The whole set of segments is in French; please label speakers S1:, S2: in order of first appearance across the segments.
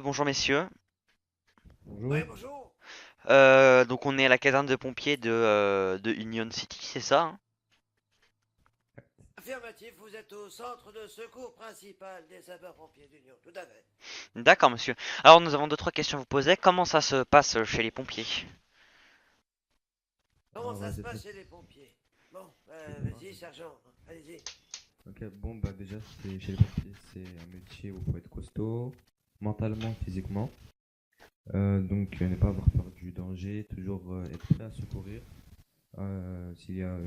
S1: Bonjour messieurs.
S2: Ouais,
S3: Bonjour.
S2: bonjour.
S1: Donc on est à la caserne de pompiers de Union City, c'est ça, hein?
S2: Affirmatif, vous êtes au centre de secours principal des sapeurs-pompiers d'Union, tout à fait.
S1: D'accord monsieur. Alors nous avons deux trois questions à vous poser. Comment ça se passe chez les pompiers?
S2: Comment
S3: Alors,
S2: ça se
S3: c'est très
S2: passe chez les pompiers? Bon,
S3: simple.
S2: vas-y, sergent, allez-y.
S3: Ok, bon, bah déjà, c'est chez les pompiers, c'est un métier où il faut être costaud, mentalement, physiquement. Donc, ne pas avoir peur du danger, toujours être prêt à secourir. S'il y a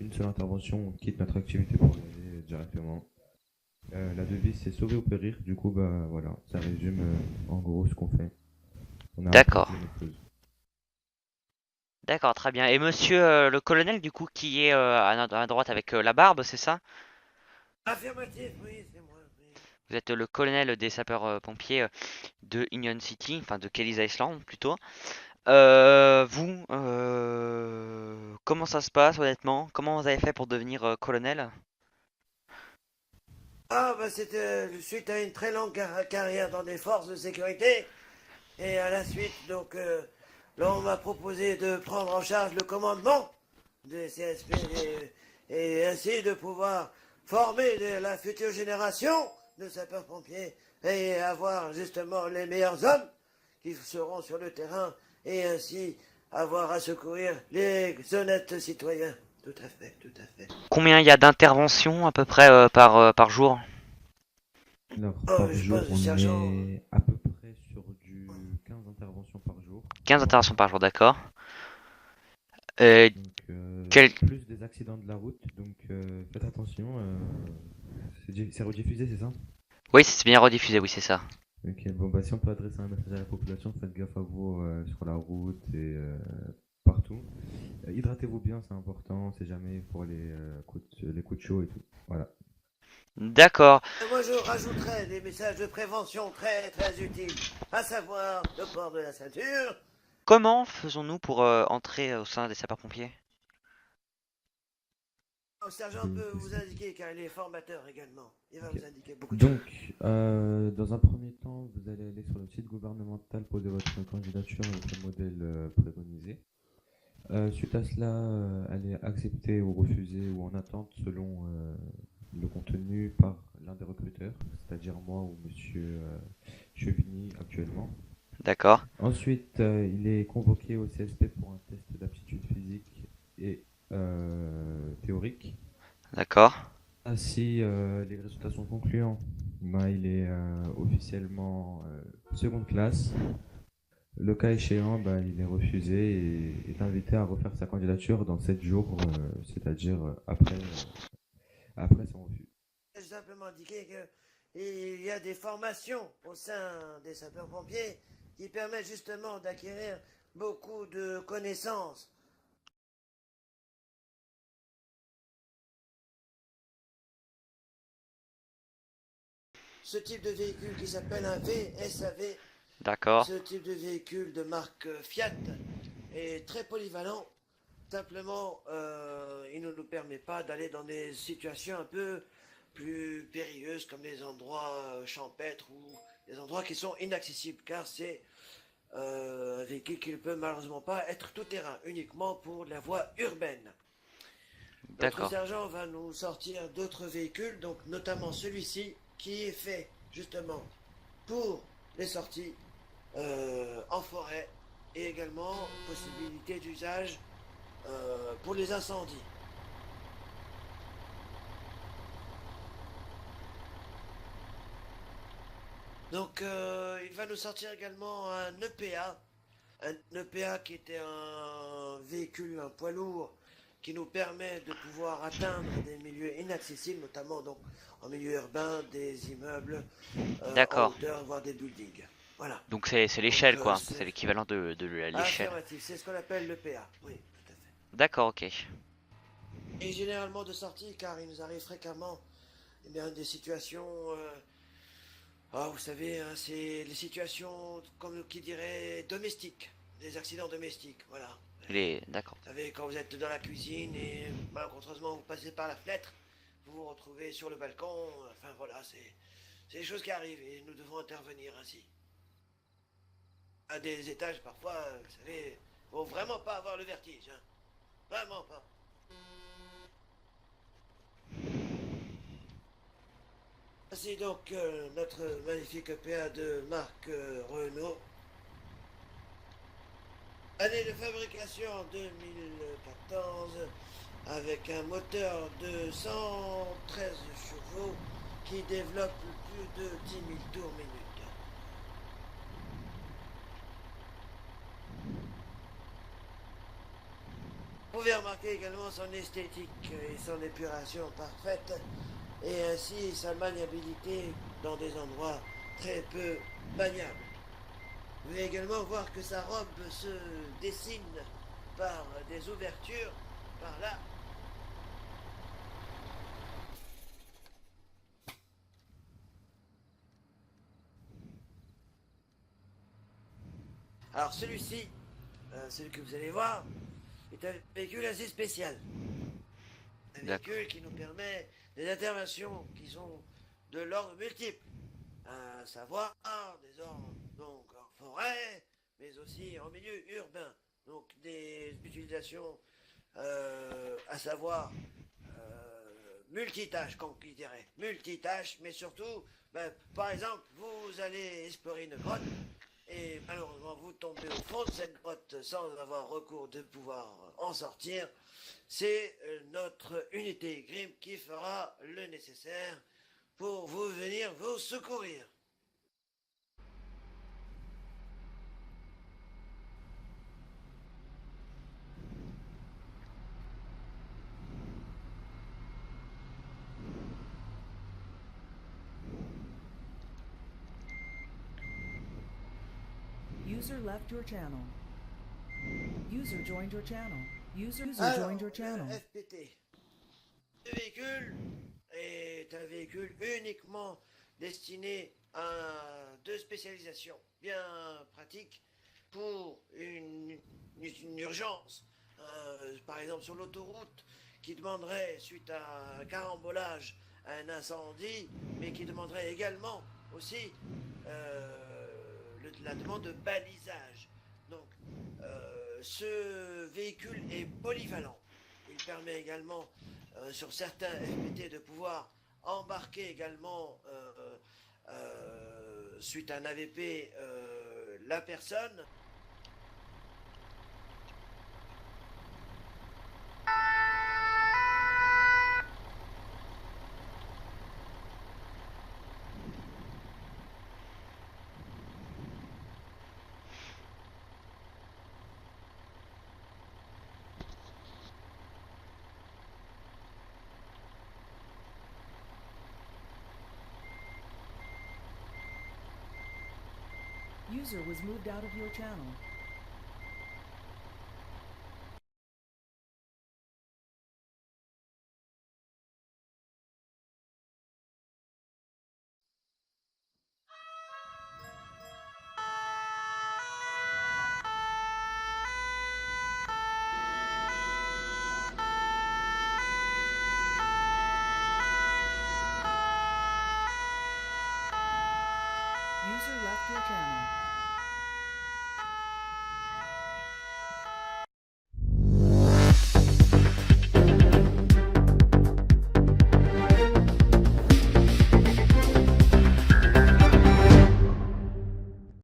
S3: une seule intervention, on quitte notre activité pour y aller directement. La devise, c'est sauver ou périr. Du coup, bah voilà, ça résume en gros ce qu'on fait. On a appris
S1: D'accord.
S3: la même chose.
S1: D'accord, très bien. Et monsieur le colonel du coup qui est à droite avec la barbe, c'est ça?
S2: Affirmatif, oui, c'est moi, oui.
S1: Vous êtes le colonel des sapeurs-pompiers de Union City, enfin de Kelly's Island plutôt. Comment ça se passe honnêtement? Comment vous avez fait pour devenir colonel?
S2: Ah, bah c'était suite à une très longue carrière dans des forces de sécurité, et à la suite, donc, là, on m'a proposé de prendre en charge le commandement des CSP et ainsi de pouvoir former la future génération de sapeurs-pompiers et avoir justement les meilleurs hommes qui seront sur le terrain et ainsi avoir à secourir les honnêtes citoyens. Tout à fait, tout à fait.
S1: Combien il y a d'interventions à peu près par jour?
S3: Alors,
S2: Oh,
S3: par
S2: je
S3: jour,
S2: pense,
S3: on
S2: sergent.
S3: est à peu près sur du 15 interventions par jour.
S1: 15 interventions par jour, d'accord. Euh,
S3: Donc,
S1: quel...
S3: plus des accidents de la route. Donc, faites attention. C'est rediffusé, c'est ça?
S1: Oui, c'est bien rediffusé, oui, c'est ça.
S3: Ok, bon, bah, si on peut adresser un message à la population, faites gaffe à vous sur la route et partout. Hydratez-vous bien, c'est important. C'est jamais pour les coups de chaud et tout. Voilà.
S1: D'accord.
S2: Moi, je rajouterais des messages de prévention très très utiles, à savoir le port de la ceinture.
S1: Comment faisons-nous pour entrer au sein des sapeurs-pompiers?
S2: Le
S3: Je
S2: sergent
S3: vais
S2: peut
S3: vous
S2: vous
S3: expliquer.
S2: indiquer car il est formateur également. Il va
S3: Ok.
S2: vous indiquer beaucoup de choses.
S3: Donc, dans un premier temps, vous allez aller sur le site gouvernemental, poser votre candidature avec le modèle préconisé. Suite à cela, elle est acceptée ou refusée ou en attente selon le contenu par l'un des recruteurs, c'est-à-dire moi ou monsieur Chevigny actuellement.
S1: D'accord.
S3: Ensuite, il est convoqué au CSP pour un test d'aptitude physique et théorique.
S1: D'accord.
S3: Si les résultats sont concluants, bah, il est officiellement seconde classe. Le cas échéant, bah, il est refusé et est invité à refaire sa candidature dans 7 jours, c'est-à-dire après son refus.
S2: J'ai simplement indiqué qu'il y a des formations au sein des sapeurs-pompiers qui permettent justement d'acquérir beaucoup de connaissances. Ce type de véhicule qui s'appelle un VSAV,
S1: D'accord.
S2: ce type de véhicule de marque Fiat est très polyvalent. Simplement, il ne nous permet pas d'aller dans des situations un peu plus périlleuses comme des endroits champêtres ou des endroits qui sont inaccessibles car c'est un véhicule qui ne peut malheureusement pas être tout terrain, uniquement pour la voie urbaine. Notre
S1: D'accord.
S2: sergent va nous sortir d'autres véhicules, donc notamment celui-ci qui est fait justement pour les sorties en forêt et également possibilité d'usage pour les incendies. Donc il va nous sortir également un EPA, un EPA qui était un véhicule, un poids lourd qui nous permet de pouvoir atteindre des milieux inaccessibles, notamment donc en milieu urbain, des immeubles en
S1: D'accord.
S2: hauteur, voire des buildings. Voilà.
S1: Donc c'est
S2: Donc
S1: l'échelle quoi. C'est
S2: c'est
S1: l'équivalent de l'échelle.
S2: affirmatif, c'est ce qu'on appelle l'EPA. Oui, tout à fait.
S1: D'accord, ok.
S2: Et généralement de sortie, car il nous arrive fréquemment eh bien, des situations ah, vous savez, hein, c'est les situations, comme qui dirait, domestiques, des accidents domestiques, voilà.
S1: D'accord.
S2: Vous savez, quand vous êtes dans la cuisine et malencontreusement vous passez par la fenêtre, vous vous retrouvez sur le balcon, enfin voilà, c'est des choses qui arrivent et nous devons intervenir ainsi. À des étages, parfois, vous savez, faut vraiment pas avoir le vertige, hein. Vraiment pas. Voici donc notre magnifique EPA de marque Renault. Année de fabrication 2014 avec un moteur de 113 chevaux qui développe plus de 10 000 tours minute. Vous pouvez remarquer également son esthétique et son épuration parfaite et ainsi sa maniabilité dans des endroits très peu bagnables. Vous pouvez également voir que sa robe se dessine par des ouvertures par là. Alors celui-ci, celui que vous allez voir, est un véhicule assez spécial. Un
S1: D'accord.
S2: véhicule qui nous permet des interventions qui sont de l'ordre multiple. À savoir des ordres donc en forêt, mais aussi en milieu urbain. Donc des utilisations à savoir multitâches, comme qui dirait. Multitâches, mais surtout, par exemple, vous allez explorer une grotte et malheureusement vous tombez au fond de cette grotte sans avoir recours de pouvoir en sortir. C'est notre unité Grim qui fera le nécessaire pour vous venir vous secourir.
S4: User left your channel. User joined your channel. User
S2: Alors,
S4: joined your channel.
S2: FPT. Ce véhicule est un véhicule uniquement destiné à deux spécialisations bien pratiques pour une urgence. Par exemple sur l'autoroute qui demanderait, suite à un carambolage, un incendie, mais qui demanderait également aussi la demande de balisage. Donc ce véhicule est polyvalent. Il permet également sur certains FPT de pouvoir embarquer également suite à un AVP la personne.
S4: User was moved out of your channel.